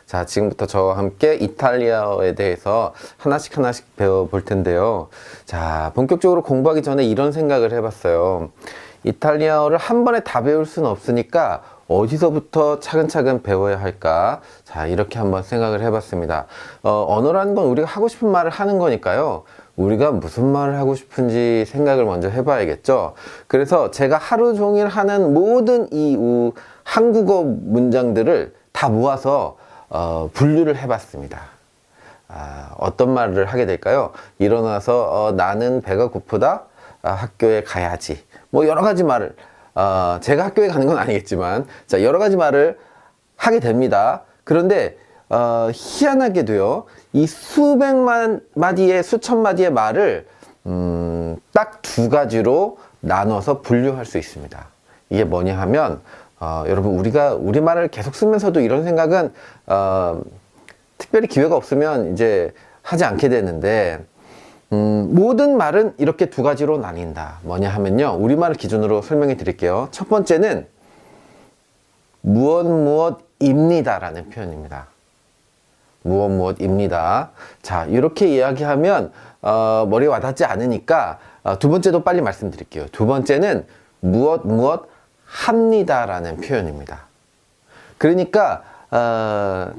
자, 지금부터 저와 함께 이탈리아어에 대해서 하나씩 배워볼 텐데요. 자, 본격적으로 공부하기 전에 이런 생각을 해봤어요. 이탈리아어를 한 번에 다 배울 수는 없으니까 어디서부터 차근차근 배워야 할까? 자, 이렇게 한번 생각을 해봤습니다. 언어라는 건 우리가 하고 싶은 말을 하는 거니까요. 우리가 무슨 말을 하고 싶은지 생각을 먼저 해봐야겠죠. 그래서 제가 하루 종일 하는 모든 이 한국어 문장들을 다 모아서 분류를 해봤습니다. 어떤 말을 하게 될까요? 일어나서 나는 배가 고프다. 학교에 가야지. 뭐 여러 가지 말을 제가 학교에 가는 건 아니겠지만 자, 여러 가지 말을 하게 됩니다. 그런데 희한하게도요, 이 수백만 마디의 수천 마디의 말을 딱 두 가지로 나눠서 분류할 수 있습니다. 이게 뭐냐 하면 여러분, 우리가 우리말을 계속 쓰면서도 이런 생각은 특별히 기회가 없으면 이제 하지 않게 되는데, 모든 말은 이렇게 두 가지로 나뉜다. 뭐냐 하면요, 우리말을 기준으로 설명해 드릴게요. 첫 번째는 무엇입니다 라는 표현입니다. 무엇입니다. 자, 이렇게 이야기하면 머리에 와닿지 않으니까 두 번째도 빨리 말씀드릴게요. 두 번째는 합니다 라는 표현입니다. 그러니까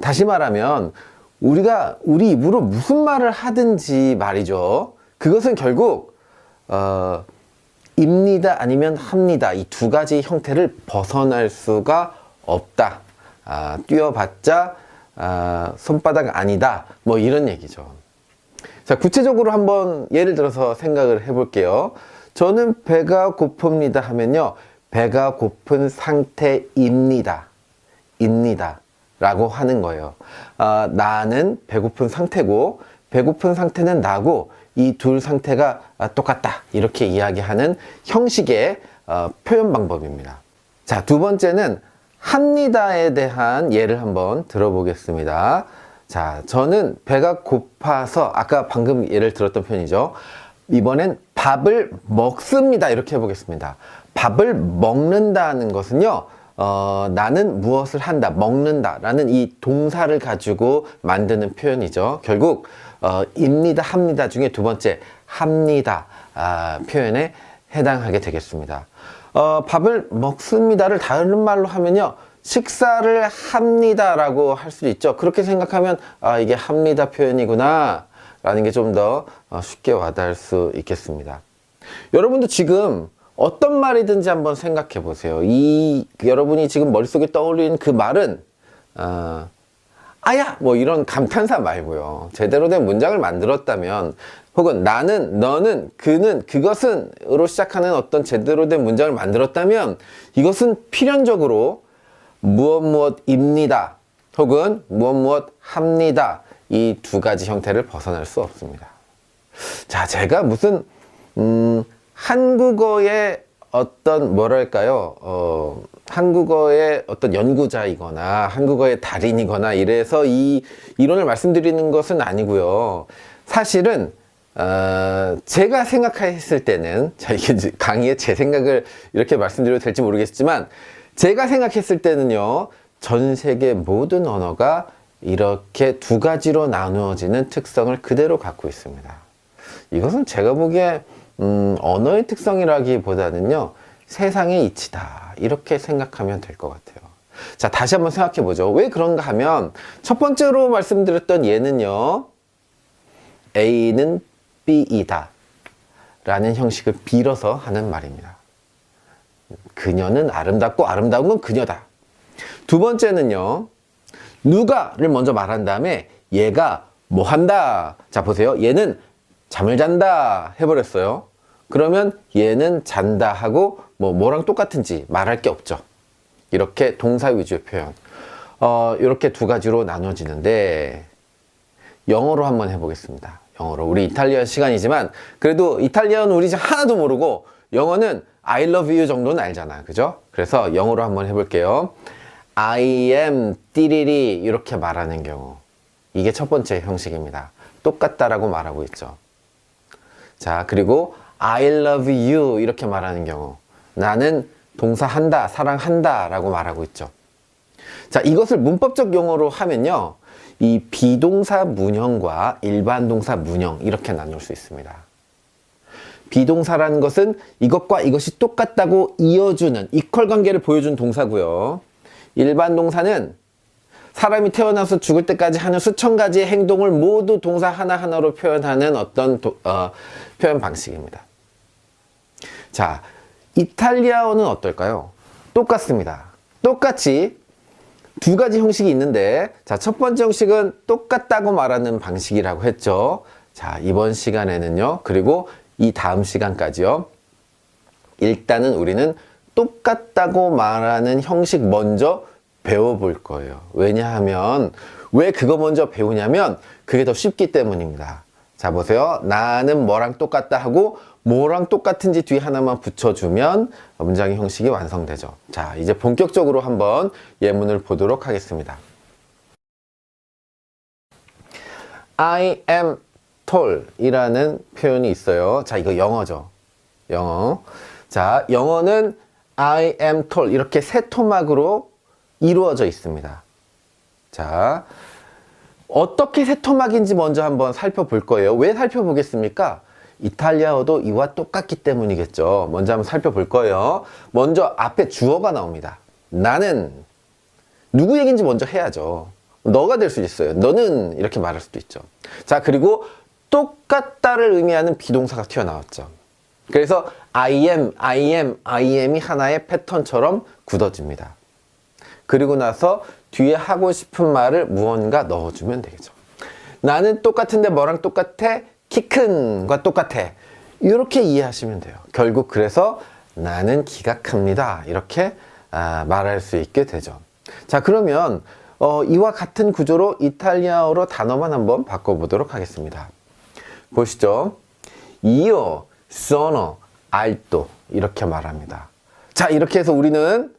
다시 말하면 우리 입으로 무슨 말을 하든지 말이죠, 그것은 결국 입니다 아니면 합니다, 이 두 가지 형태를 벗어날 수가 없다. 뛰어봤자 손바닥 아니다, 뭐 이런 얘기죠. 자, 구체적으로 한번 예를 들어서 생각을 해볼게요. 저는 배가 고픕니다 하면요, 배가 고픈 상태입니다 라고 하는 거예요. 나는 배고픈 상태고 배고픈 상태는 나고 이 둘 상태가 똑같다, 이렇게 이야기하는 형식의 표현 방법입니다. 자, 두 번째는 합니다에 대한 예를 한번 들어보겠습니다. 자, 저는 배가 고파서, 아까 방금 예를 들었던 표현이죠. 이번엔 밥을 먹습니다, 이렇게 해보겠습니다. 밥을 먹는다는 것은요, 나는 무엇을 한다, 먹는다 라는 이 동사를 가지고 만드는 표현이죠. 결국 입니다, 합니다 중에 두 번째 합니다 표현에 해당하게 되겠습니다. 밥을 먹습니다를 다른 말로 하면요, 식사를 합니다 라고 할 수도 있죠. 그렇게 생각하면 이게 합니다 표현이구나 라는 게 좀 더 쉽게 와닿을 수 있겠습니다. 여러분도 지금 어떤 말이든지 한번 생각해 보세요. 여러분이 지금 머릿속에 떠올리는 그 말은 아야! 뭐 이런 감탄사 말고요, 제대로 된 문장을 만들었다면, 혹은 나는, 너는, 그는, 그것은 으로 시작하는 어떤 제대로 된 문장을 만들었다면, 이것은 필연적으로 무엇입니다 혹은 무엇합니다, 이 두 가지 형태를 벗어날 수 없습니다. 자, 제가 무슨 한국어의 어떤 뭐랄까요, 한국어의 어떤 연구자이거나 한국어의 달인이거나 이래서 이 이론을 말씀드리는 것은 아니고요. 사실은 제가 생각했을 때는, 자, 이게 강의에 제 생각을 이렇게 말씀드려도 될지 모르겠지만, 제가 생각했을 때는요, 전 세계 모든 언어가 이렇게 두 가지로 나누어지는 특성을 그대로 갖고 있습니다. 이것은 제가 보기에 언어의 특성이라기보다는요, 세상의 이치다, 이렇게 생각하면 될 것 같아요. 자, 다시 한번 생각해 보죠. 왜 그런가 하면, 첫 번째로 말씀드렸던 예는요, A는 B이다 라는 형식을 빌어서 하는 말입니다. 그녀는 아름답고 아름다운 건 그녀다. 두 번째는요, 누가를 먼저 말한 다음에 얘가 뭐 한다. 자, 보세요. 얘는 잠을 잔다 해버렸어요. 그러면 얘는 잔다 하고 뭐랑 똑같은지 말할 게 없죠. 이렇게 동사 위주의 표현, 이렇게 두 가지로 나눠지는데, 영어로 한번 해보겠습니다. 영어로. 우리 이탈리아 시간이지만 그래도 이탈리아는 우리 지금 하나도 모르고 영어는 I love you 정도는 알잖아, 그죠? 그래서 영어로 한번 해볼게요. I am 띠리리, 이렇게 말하는 경우, 이게 첫 번째 형식입니다. 똑같다라고 말하고 있죠. 자, 그리고 I love you 이렇게 말하는 경우 나는 동사한다, 사랑한다 라고 말하고 있죠. 자, 이것을 문법적 용어로 하면요, 이 비동사 문형과 일반 동사 문형 이렇게 나눌 수 있습니다. 비동사라는 것은 이것과 이것이 똑같다고 이어주는 이퀄 관계를 보여준 동사고요. 일반 동사는 사람이 태어나서 죽을 때까지 하는 수천 가지의 행동을 모두 동사 하나하나로 표현하는 어떤 표현 방식입니다. 자, 이탈리아어는 어떨까요? 똑같습니다. 똑같이 두 가지 형식이 있는데, 자, 첫 번째 형식은 똑같다고 말하는 방식이라고 했죠. 자, 이번 시간에는요, 그리고 이 다음 시간까지요, 일단은 우리는 똑같다고 말하는 형식 먼저 배워볼 거예요. 왜냐하면, 왜 그거 먼저 배우냐면 그게 더 쉽기 때문입니다. 자, 보세요. 나는 뭐랑 똑같다 하고 뭐랑 똑같은지 뒤에 하나만 붙여주면 문장의 형식이 완성되죠. 자, 이제 본격적으로 한번 예문을 보도록 하겠습니다. I am tall 이라는 표현이 있어요. 자, 이거 영어죠. 영어. 자, 영어는 I am tall 이렇게 세 토막으로 이루어져 있습니다. 자, 어떻게 세 토막인지 먼저 한번 살펴볼 거예요. 왜 살펴보겠습니까? 이탈리아어도 이와 똑같기 때문이겠죠. 먼저 한번 살펴볼 거예요. 먼저 앞에 주어가 나옵니다. 나는 누구 얘기인지 먼저 해야죠. 너가 될 수 있어요. 너는 이렇게 말할 수도 있죠. 자, 그리고 똑같다를 의미하는 비동사가 튀어나왔죠. 그래서 I am이 하나의 패턴처럼 굳어집니다. 그리고 나서 뒤에 하고 싶은 말을 무언가 넣어주면 되겠죠. 나는 똑같은데 뭐랑 똑같아? 키 큰과 똑같아. 이렇게 이해하시면 돼요. 결국 그래서 나는 키가 큽니다. 이렇게 말할 수 있게 되죠. 자, 그러면 이와 같은 구조로 이탈리아어로 단어만 한번 바꿔보도록 하겠습니다. 보시죠. Io sono alto 이렇게 말합니다. 자, 이렇게 해서 우리는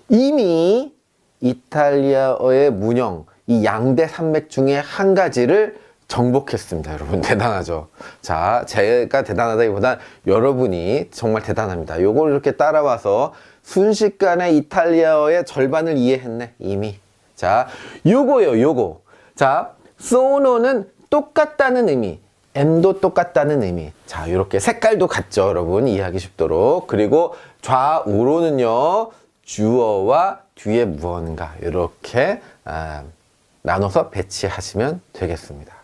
이미 이탈리아어의 문형, 이 양대 산맥 중에 한 가지를 정복했습니다. 여러분 대단하죠. 자, 제가 대단하다기보단 여러분이 정말 대단합니다. 요걸 이렇게 따라와서 순식간에 이탈리아어의 절반을 이해했네 이미. 자, 요거요, 요거. 자, sono는 똑같다는 의미, am도 똑같다는 의미. 자, 이렇게 색깔도 같죠, 여러분 이해하기 쉽도록. 그리고 좌우로는요, 주어와 뒤에 무언가 이렇게 나눠서 배치하시면 되겠습니다.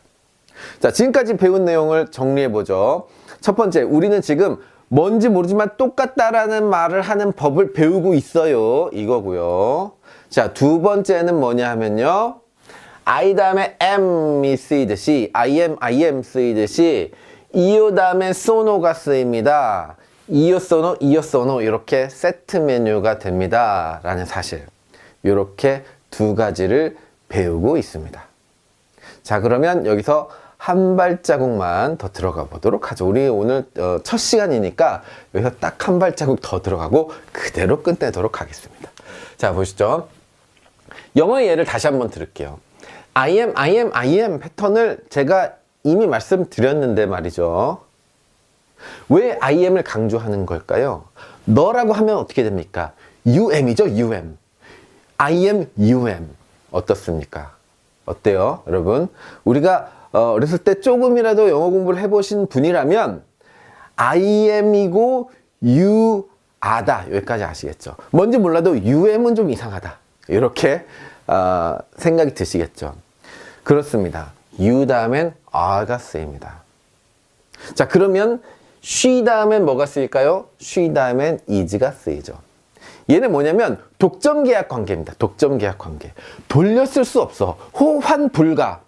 자, 지금까지 배운 내용을 정리해보죠. 첫 번째, 우리는 지금 뭔지 모르지만 똑같다라는 말을 하는 법을 배우고 있어요. 이거고요. 자, 두 번째는 뭐냐 하면요, I 다음에 am이 쓰이듯이, I am 쓰이듯이 이어 다음에 sono가 쓰입니다. 이어 sono 이렇게 세트 메뉴가 됩니다 라는 사실, 이렇게 두 가지를 배우고 있습니다. 자, 그러면 여기서 한 발자국만 더 들어가 보도록 하죠. 우리 오늘 첫 시간이니까 여기서 딱 한 발자국 더 들어가고 그대로 끝내도록 하겠습니다. 자, 보시죠. 영어의 예를 다시 한번 들을게요. I am 패턴을 제가 이미 말씀드렸는데 말이죠. 왜 I am을 강조하는 걸까요? 너라고 하면 어떻게 됩니까? You am이죠, you am. I am, you am. 어떻습니까? 어때요, 여러분? 우리가 어렸을 때 조금이라도 영어 공부를 해보신 분이라면 I am이고 you are다 여기까지 아시겠죠? 뭔지 몰라도 you am은 좀 이상하다 이렇게 생각이 드시겠죠? 그렇습니다. you 다음엔 are가 쓰입니다. 자, 그러면 she 다음엔 뭐가 쓰일까요? she 다음엔 is가 쓰이죠. 얘는 뭐냐면 독점계약 관계입니다. 독점계약 관계. 돌렸을 수 없어. 호환 불가.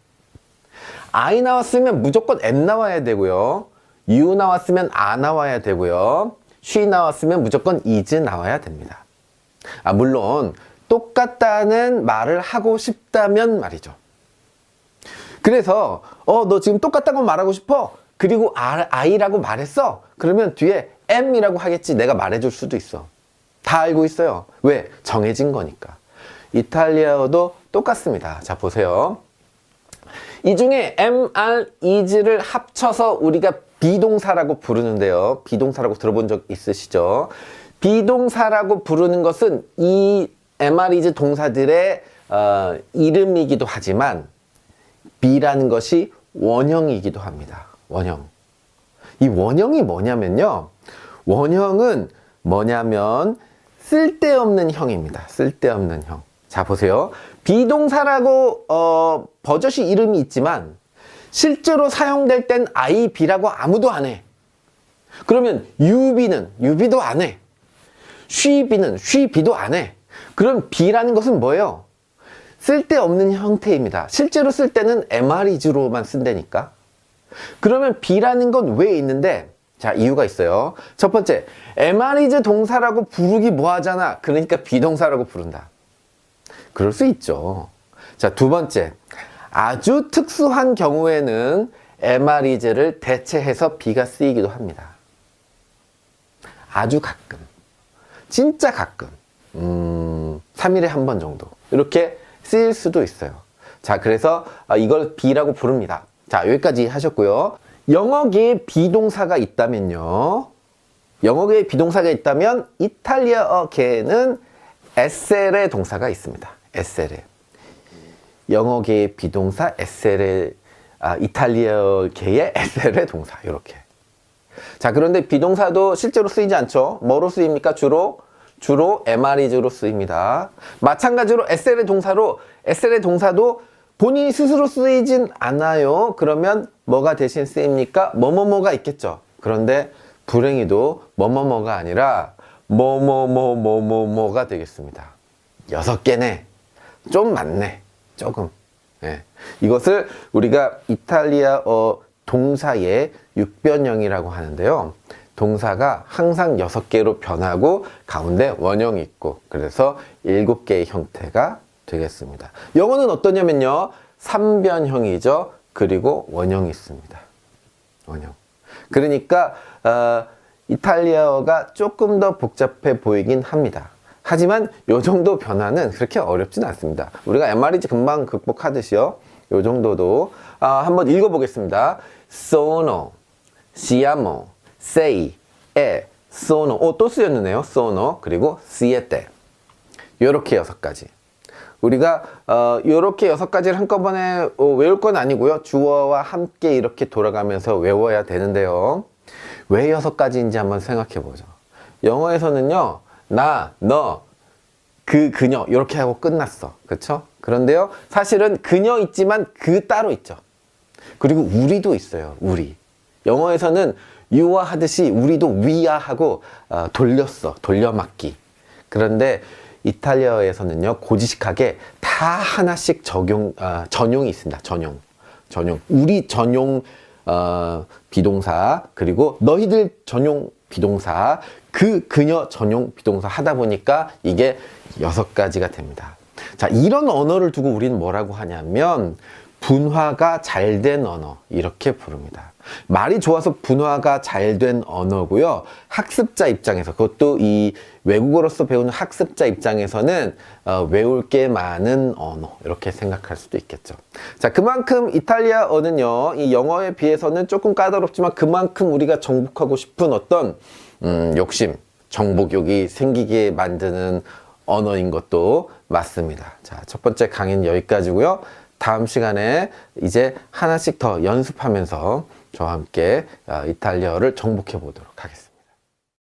I 나왔으면 무조건 am 나와야 되고요. you 나왔으면 a 나와야 되고요. she 나왔으면 무조건 is 나와야 됩니다. 물론 똑같다는 말을 하고 싶다면 말이죠. 그래서 너 지금 똑같다고 말하고 싶어? 그리고 I라고 말했어? 그러면 뒤에 M이라고 하겠지. 내가 말해줄 수도 있어. 다 알고 있어요. 왜? 정해진 거니까. 이탈리아어도 똑같습니다. 자, 보세요. 이 중에 am, are, is를 합쳐서 우리가 비동사라고 부르는데요. 비동사라고 들어본 적 있으시죠? 비동사라고 부르는 것은 이 am, are, is 동사들의 이름이기도 하지만 be라는 것이 원형이기도 합니다. 원형. 이 원형이 뭐냐면요. 원형은 뭐냐면 쓸데없는 형입니다. 쓸데없는 형. 자, 보세요. 비동사라고 버젓이 이름이 있지만 실제로 사용될 땐 I, B라고 아무도 안 해. 그러면 유비도 안 해. 쉬비는 쉬비도 안 해. 그럼 B라는 것은 뭐예요? 쓸데없는 형태입니다. 실제로 쓸 때는 MR이즈로만 쓴다니까. 그러면 B라는 건 왜 있는데? 자, 이유가 있어요. 첫 번째, MR이즈 동사라고 부르기 뭐하잖아. 그러니까 비동사라고 부른다. 그럴 수 있죠. 자, 두 번째, 아주 특수한 경우에는 MR이즈를 대체해서 B가 쓰이기도 합니다. 아주 가끔. 진짜 가끔. 3일에 한 번 정도. 이렇게 쓰일 수도 있어요. 자, 그래서 이걸 B라고 부릅니다. 자, 여기까지 하셨고요. 영어계에 비동사가 있다면요. 영어계에 비동사가 있다면 이탈리아어계에는 SL의 동사가 있습니다. SL에. 영어계의 비동사 SL의 이탈리아어계의 SL의 동사 이렇게. 자, 그런데 비동사도 실제로 쓰이지 않죠. 뭐로 쓰입니까? 주로 MR이즈로 쓰입니다. 마찬가지로 SL의 동사도 본인이 스스로 쓰이진 않아요. 그러면 뭐가 대신 쓰입니까? 뭐뭐뭐가 있겠죠. 그런데 불행히도 뭐뭐뭐가 아니라 뭐뭐뭐뭐뭐가 되겠습니다. 6개네. 좀 많네. 조금. 네. 이것을 우리가 이탈리아어 동사의 육변형이라고 하는데요. 동사가 항상 6개로 변하고 가운데 원형이 있고 그래서 7개의 형태가 되겠습니다. 영어는 어떠냐면요. 3변형이죠. 그리고 원형이 있습니다. 원형. 그러니까 이탈리아어가 조금 더 복잡해 보이긴 합니다. 하지만 요 정도 변화는 그렇게 어렵진 않습니다. 우리가 MR이즈 금방 극복하듯이요. 요 정도도 한번 읽어보겠습니다. sono, siamo, sei, e, sono. 또 쓰였네요. sono 그리고 siete. 요렇게 6가지. 우리가 요렇게 6가지를 한꺼번에 외울 건 아니고요. 주어와 함께 이렇게 돌아가면서 외워야 되는데요. 왜 6가지인지 한번 생각해 보죠. 영어에서는요. 나, 너, 그녀 이렇게 하고 끝났어. 그렇죠? 그런데요. 사실은 그녀 있지만 그 따로 있죠. 그리고 우리도 있어요. 우리. 영어에서는 you와 하듯이 우리도 we야 하고 돌려막기. 그런데 이탈리아에서는요. 고지식하게 다 하나씩 전용이 있습니다. 전용. 우리 전용 비동사 그리고 너희들 전용 비동사 그녀 전용 비동사 하다 보니까 이게 6가지가 됩니다. 자, 이런 언어를 두고 우리는 뭐라고 하냐면 분화가 잘 된 언어 이렇게 부릅니다. 말이 좋아서 분화가 잘 된 언어고요. 학습자 입장에서 그것도 이 외국어로서 배우는 학습자 입장에서는 외울 게 많은 언어 이렇게 생각할 수도 있겠죠. 자, 그만큼 이탈리아어는요. 이 영어에 비해서는 조금 까다롭지만 그만큼 우리가 정복하고 싶은 어떤 욕심, 정복욕이 생기게 만드는 언어인 것도 맞습니다. 자, 첫 번째 강의는 여기까지고요. 다음 시간에 이제 하나씩 더 연습하면서 저와 함께 이탈리아어를 정복해 보도록 하겠습니다.